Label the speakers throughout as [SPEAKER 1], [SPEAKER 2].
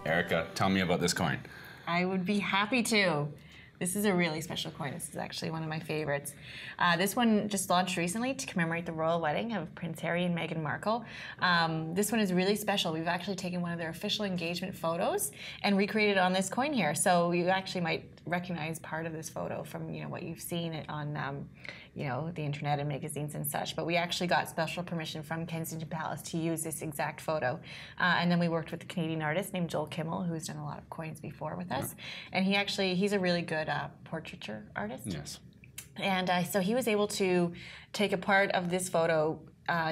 [SPEAKER 1] Erica, tell me about this coin.
[SPEAKER 2] I would be happy to. This is a really special coin. This is actually one of my favorites. This one just launched recently to commemorate the royal wedding of Prince Harry and Meghan Markle. This one is really special. We've actually taken one of their official engagement photos and recreated it on this coin here. So you actually might recognize part of this photo from what you've seen on the internet and magazines and such. But we actually got special permission from Kensington Palace to use this exact photo. And then we worked with a Canadian artist named Joel Kimmel, who's done a lot of coins before with us. And he's a really good portraiture artist.
[SPEAKER 1] Yes.
[SPEAKER 2] And so he was able to take a part of this photo,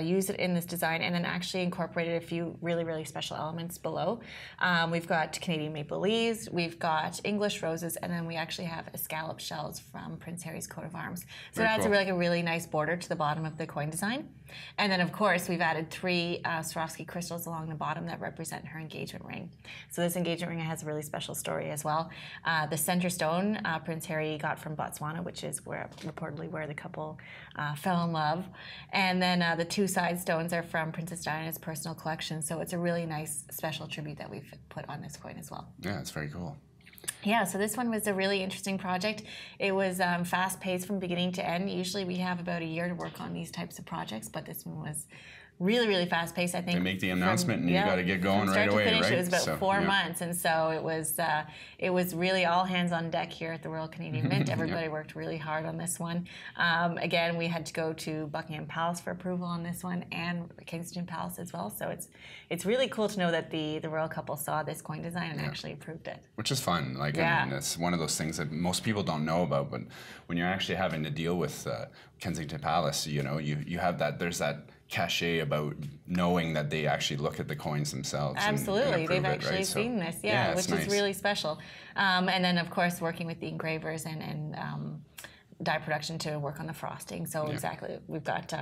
[SPEAKER 2] use it in this design, and then actually incorporated a few really, really special elements below. We've got Canadian maple leaves, we've got English roses, and then we actually have escallop shells from Prince Harry's coat of arms. So that's
[SPEAKER 1] cool.
[SPEAKER 2] a really nice border to the bottom of the coin design. And then, of course, we've added 3 Swarovski crystals along the bottom that represent her engagement ring. So this engagement ring has a really special story as well. The center stone Prince Harry got from Botswana, which is reportedly where the couple fell in love. And then the 2 side stones are from Princess Diana's personal collection. So it's a really nice special tribute that we've put on this coin as well.
[SPEAKER 1] Yeah, it's very cool.
[SPEAKER 2] Yeah, so this one was a really interesting project. It was fast-paced from beginning to end. Usually we have about a year to work on these types of projects, but this one was really, really fast-paced. I think
[SPEAKER 1] they make the announcement and you got to get going right away,
[SPEAKER 2] finish,
[SPEAKER 1] right?
[SPEAKER 2] It was about 4 months, and so it was really all hands on deck here at the Royal Canadian Mint. Everybody worked really hard on this one. Again, we had to go to Buckingham Palace for approval on this one, and Kensington Palace as well. So it's really cool to know that the royal couple saw this coin design and actually approved it.
[SPEAKER 1] Which is fun. I mean, it's one of those things that most people don't know about, but when you're actually having to deal with Kensington Palace, you have there's that cachet about knowing that they actually look at the coins themselves.
[SPEAKER 2] Absolutely,
[SPEAKER 1] and
[SPEAKER 2] they've actually seen this, which
[SPEAKER 1] nice.
[SPEAKER 2] is really special. And then, of course, working with the engravers and dye production to work on the frosting. So exactly, we've got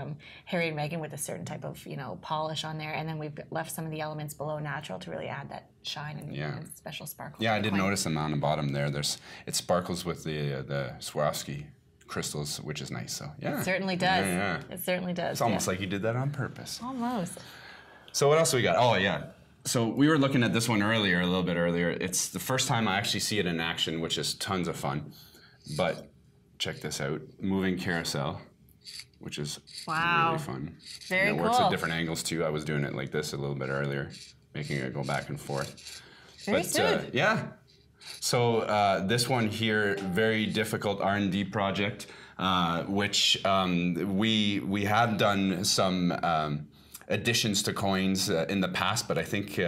[SPEAKER 2] Harry and Meghan with a certain type of polish on there, and then we've left some of the elements below natural to really add that shine and special sparkle.
[SPEAKER 1] Yeah, I did notice them on the bottom there. It sparkles with the Swarovski crystals, which is nice. So
[SPEAKER 2] it certainly does. It certainly does.
[SPEAKER 1] It's almost like you did that on purpose.
[SPEAKER 2] Almost.
[SPEAKER 1] So what else we got? Oh yeah. So we were looking at this one a little bit earlier. It's the first time I actually see it in action, which is tons of fun. But check this out, moving carousel, which is really fun.
[SPEAKER 2] Very cool.
[SPEAKER 1] And it works at different angles too. I was doing it like this a little bit earlier, making it go back and forth.
[SPEAKER 2] Very smooth.
[SPEAKER 1] Yeah. So this one here, very difficult R&D project, which we have done some additions to coins in the past, but I think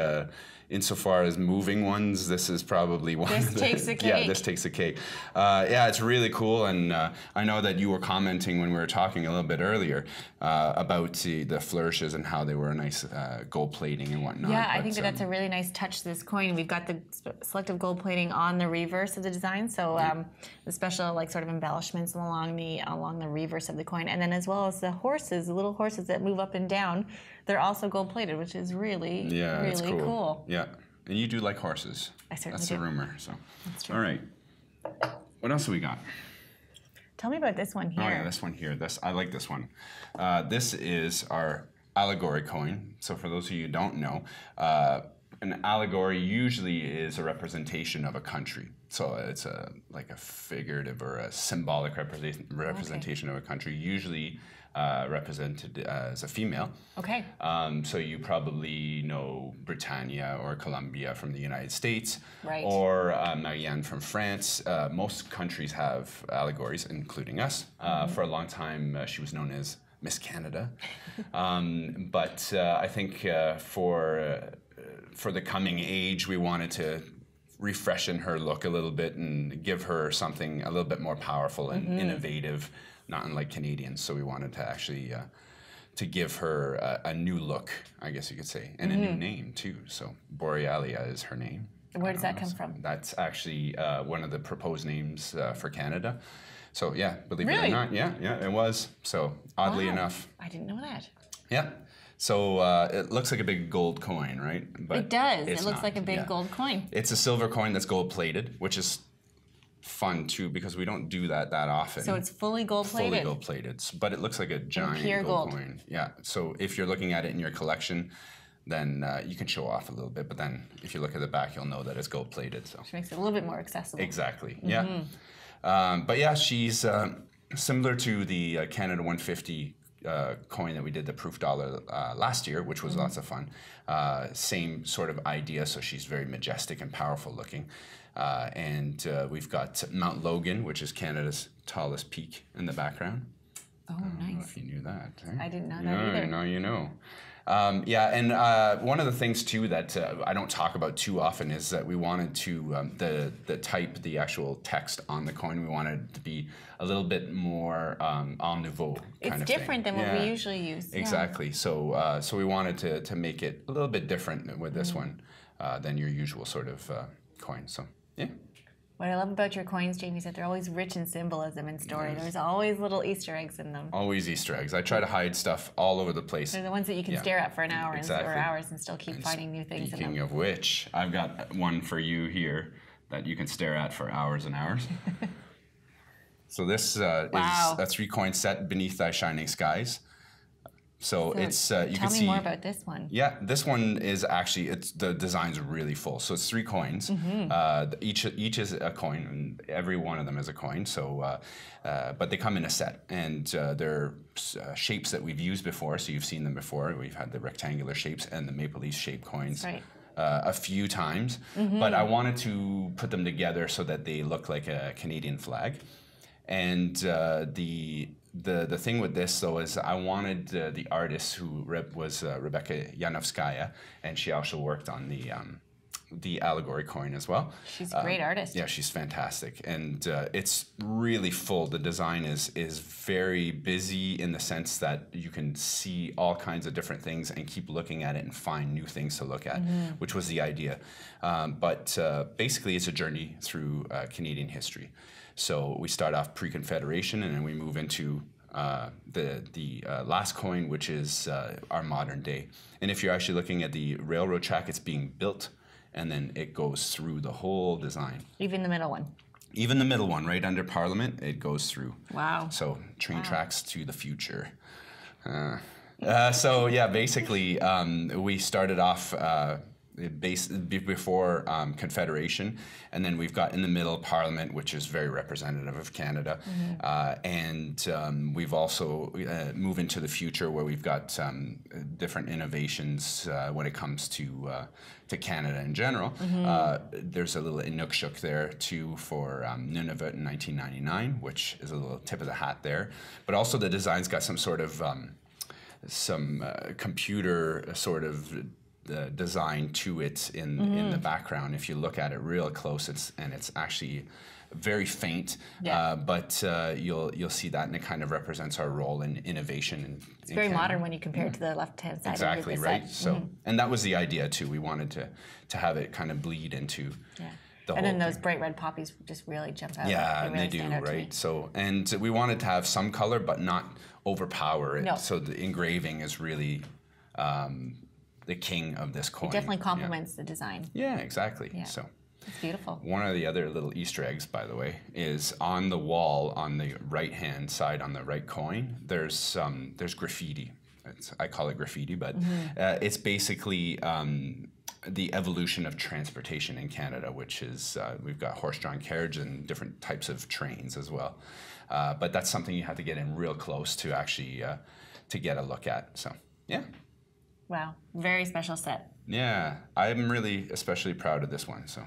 [SPEAKER 1] insofar as moving ones, this is probably one.
[SPEAKER 2] This takes the cake.
[SPEAKER 1] Yeah, this takes the cake. Yeah, it's really cool, and I know that you were commenting when we were talking a little bit earlier about the flourishes and how they were nice gold plating and whatnot.
[SPEAKER 2] Yeah, I think that's a really nice touch to this coin. We've got the selective gold plating on the reverse of the design, so the special sort of embellishments along the reverse of the coin, and then as well as the little horses that move up and down. They're also gold plated, which is really cool.
[SPEAKER 1] Yeah, and you do like horses.
[SPEAKER 2] I certainly
[SPEAKER 1] That's
[SPEAKER 2] do.
[SPEAKER 1] a rumor. So
[SPEAKER 2] That's true.
[SPEAKER 1] All right. What else do we got?
[SPEAKER 2] Tell me about this one here.
[SPEAKER 1] Oh yeah, this one here. I like this one. This is our allegory coin. So for those of you who don't know, an allegory usually is a representation of a country. So it's like a figurative or a symbolic representation of a country, usually represented as a female.
[SPEAKER 2] Okay.
[SPEAKER 1] So you probably know Britannia or Colombia from the United States,
[SPEAKER 2] right.
[SPEAKER 1] Or Marianne from France. Most countries have allegories, including us. For a long time, she was known as Miss Canada. But I think for the coming age, we wanted to refreshen her look a little bit and give her something a little bit more powerful and innovative, not unlike Canadians. So we wanted to actually to give her a new look, I guess you could say, and a new name too. So Borealia is her name.
[SPEAKER 2] Where does that come from?
[SPEAKER 1] That's actually one of the proposed names for Canada. So yeah, believe it
[SPEAKER 2] Really?
[SPEAKER 1] or not, yeah, it was. So oddly enough.
[SPEAKER 2] I didn't know that.
[SPEAKER 1] Yeah. So it looks like a big gold coin, right? But
[SPEAKER 2] it does.
[SPEAKER 1] It
[SPEAKER 2] looks like a big gold coin.
[SPEAKER 1] It's a silver coin that's gold plated, which is fun too because we don't do that often.
[SPEAKER 2] So it's fully gold plated.
[SPEAKER 1] Fully gold plated, but it looks like a giant
[SPEAKER 2] pure gold
[SPEAKER 1] coin. Yeah. So if you're looking at it in your collection, then you can show off a little bit. But then if you look at the back, you'll know that it's gold plated. So
[SPEAKER 2] which makes it a little bit more accessible.
[SPEAKER 1] exactly, yeah. But yeah, she's similar to the Canada 150 coin that we did, the proof dollar last year, which was lots of fun. Same sort of idea, so she's very majestic and powerful looking. And we've got Mount Logan, which is Canada's tallest peak in the background.
[SPEAKER 2] Oh,
[SPEAKER 1] I don't know
[SPEAKER 2] nice.
[SPEAKER 1] if you knew that.
[SPEAKER 2] I didn't know that either.
[SPEAKER 1] Now you know. Yeah, and one of the things too that I don't talk about too often is that we wanted to the actual text on the coin, we wanted it to be a little bit more en nouveau kind
[SPEAKER 2] It's
[SPEAKER 1] of
[SPEAKER 2] different
[SPEAKER 1] thing.
[SPEAKER 2] than what we usually use.
[SPEAKER 1] Exactly. So so we wanted to make it a little bit different with this one than your usual sort of coin. So yeah.
[SPEAKER 2] What I love about your coins, Jamie, is that they're always rich in symbolism and story. There's always little Easter eggs in them.
[SPEAKER 1] Always Easter eggs. I try to hide stuff all over the place.
[SPEAKER 2] They're the ones that you can stare at for an hour
[SPEAKER 1] Exactly.
[SPEAKER 2] or hours and still keep finding new things in them.
[SPEAKER 1] Speaking of which, I've got one for you here that you can stare at for hours and hours. So this is a 3-coin set, Beneath Thy Shining Skies. So it's you can see.
[SPEAKER 2] Tell me more about this one.
[SPEAKER 1] Yeah, this one is actually the design's really full. So it's 3 coins. Each is a coin, and every one of them is a coin. So, but they come in a set, and they're shapes that we've used before. So you've seen them before. We've had the rectangular shapes and the maple leaf shaped coins.
[SPEAKER 2] Right.
[SPEAKER 1] A few times, but I wanted to put them together so that they look like a Canadian flag. And the thing with this though is I wanted the artist who was Rebecca Yanovskaya, and she also worked on the allegory coin as well.
[SPEAKER 2] She's a great artist.
[SPEAKER 1] Yeah, she's fantastic, and it's really full. The design is very busy in the sense that you can see all kinds of different things and keep looking at it and find new things to look at, which was the idea. But basically, it's a journey through Canadian history. So we start off pre-Confederation, and then we move into the last coin, which is our modern day. And if you're actually looking at the railroad track, it's being built, and then it goes through the whole design.
[SPEAKER 2] Even the middle one.
[SPEAKER 1] Even the middle one, right under Parliament, it goes through.
[SPEAKER 2] Wow.
[SPEAKER 1] So train tracks to the future. So yeah, basically we started off before Confederation, and then we've got in the middle Parliament, which is very representative of Canada, and we've also moved into the future where we've got different innovations when it comes to Canada in general. There's a little Inukshuk there too for Nunavut in 1999, which is a little tip of the hat there, but also the design's got some sort of computer sort of design to it in the background. If you look at it real close, it's actually very faint, but you'll see that, and it kind of represents our role in innovation.
[SPEAKER 2] It's very modern when you compare it to the left-hand side.
[SPEAKER 1] Exactly,
[SPEAKER 2] of the
[SPEAKER 1] right.
[SPEAKER 2] set.
[SPEAKER 1] So, and that was the idea too. We wanted to have it kind of bleed into. The
[SPEAKER 2] and then
[SPEAKER 1] whole
[SPEAKER 2] those
[SPEAKER 1] thing.
[SPEAKER 2] bright red poppies just really jump out.
[SPEAKER 1] Yeah,
[SPEAKER 2] really
[SPEAKER 1] and they do,
[SPEAKER 2] stand out to me.
[SPEAKER 1] right? So, and we wanted to have some color, but not overpower it.
[SPEAKER 2] No.
[SPEAKER 1] So the engraving is really the king of this coin.
[SPEAKER 2] It definitely complements the design.
[SPEAKER 1] Yeah, exactly.
[SPEAKER 2] Yeah.
[SPEAKER 1] So
[SPEAKER 2] It's beautiful.
[SPEAKER 1] one of the other little Easter eggs, by the way, is on the wall on the right-hand side on the right coin. There's graffiti. I call it graffiti, but it's basically the evolution of transportation in Canada, which is we've got horse-drawn carriage and different types of trains as well. But that's something you have to get in real close to actually to get a look at. So yeah.
[SPEAKER 2] Wow, very special set.
[SPEAKER 1] Yeah, I'm really especially proud of this one. So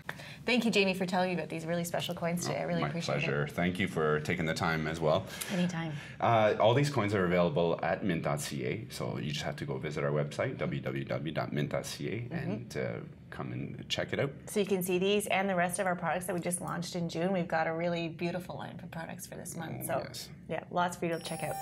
[SPEAKER 2] Thank you, Jamie, for telling me about these really special coins today. I really appreciate
[SPEAKER 1] My pleasure. Thank you for taking the time as well.
[SPEAKER 2] it. Anytime.
[SPEAKER 1] All these coins are available at mint.ca, so you just have to go visit our website, www.mint.ca, and come and check it out.
[SPEAKER 2] So you can see these and the rest of our products that we just launched in June. We've got a really beautiful line of products for this month. So
[SPEAKER 1] yes.
[SPEAKER 2] yeah, lots for you to check out.